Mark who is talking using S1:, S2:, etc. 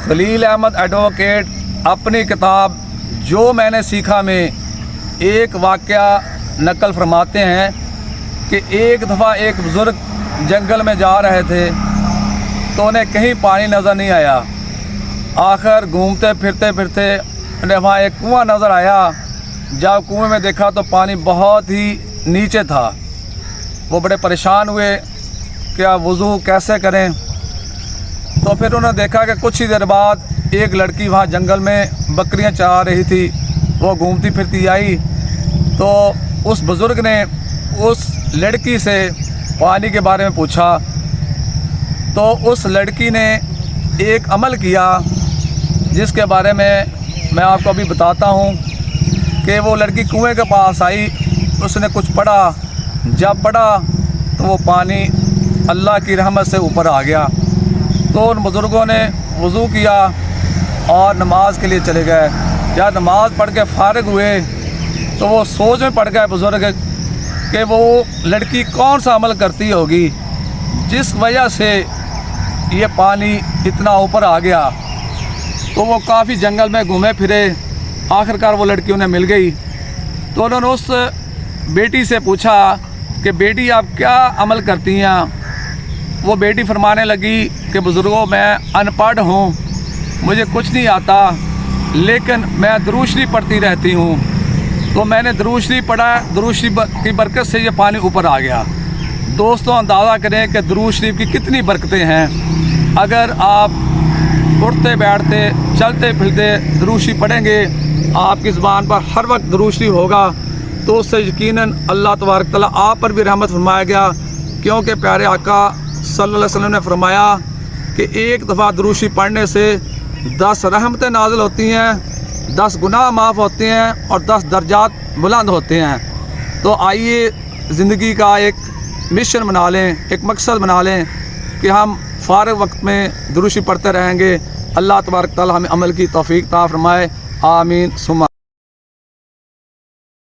S1: Khalil Ahmad advocate अपनी किताब जो मैंने सीखा में एक वाक़या नकल फरमाते हैं कि एक दफ़ा एक बुज़ुर्ग जंगल में जा रहे थे तो उन्हें कहीं पानी नज़र नहीं आया। आखिर घूमते फिरते उन्हें वहाँ एक कुआं नज़र आया। जब कुएं में देखा तो पानी बहुत ही नीचे था। वो बड़े परेशान हुए कि अब वज़ू कैसे करें। तो फिर उन्होंने देखा कि कुछ ही देर बाद एक लड़की वहाँ जंगल में बकरियाँ चरा रही थी। वो घूमती फिरती आई तो उस बुज़ुर्ग ने उस लड़की से पानी के बारे में पूछा। तो उस लड़की ने एक अमल किया जिसके बारे में मैं आपको अभी बताता हूँ कि वो लड़की कुएं के पास आई, उसने कुछ पढ़ा। जब पढ़ा तो वो पानी अल्लाह की रहमत से ऊपर आ गया। तो उन बुज़ुर्गों ने वज़ू किया और नमाज के लिए चले गए। जब नमाज पढ़ के फ़ारिग हुए तो वो सोच में पड़ गए बुज़ुर्ग कि वो लड़की कौन सा अमल करती होगी जिस वजह से ये पानी इतना ऊपर आ गया। तो वो काफ़ी जंगल में घूमे फिरे, आखिरकार वो लड़की उन्हें मिल गई। तो उन्होंने उस बेटी से पूछा कि बेटी आप क्या अमल करती हैं। वो बेटी फरमाने लगी कि बुज़ुर्गों मैं अनपढ़ हूँ, मुझे कुछ नहीं आता, लेकिन मैं दुरूद शरीफ पढ़ती रहती हूँ। तो मैंने दुरूद शरीफ पढ़ा, दुरूद शरीफ की बरकत से ये पानी ऊपर आ गया। दोस्तों अंदाज़ा करें कि दुरूद शरीफ की कितनी बरकतें हैं। अगर आप उठते बैठते चलते फिरते दुरूद शरीफ पढ़ेंगे, आपकी ज़ुबान पर हर वक्त दुरूद शरीफ होगा, तो उससे यकीनन अल्लाह तबारक तआला आप पर भी रहमत फरमाया गया। क्योंकि प्यारे आका सल्लल्लाहु अलैहि वसल्लम ने फरमाया कि एक दफ़ा दुरूद शरीफ पढ़ने से 10 रहमतें नाज़िल होती हैं, 10 गुनाह माफ़ होते हैं और 10 दर्जात बुलंद होते हैं। तो आइए ज़िंदगी का एक मिशन बना लें, एक मकसद बना लें कि हम फ़ारिग वक्त में दुरूद शरीफ पढ़ते रहेंगे। अल्लाह तबारक तआला हमें अमल की तौफ़ीक अता फ़रमाए। आमीन सुमा।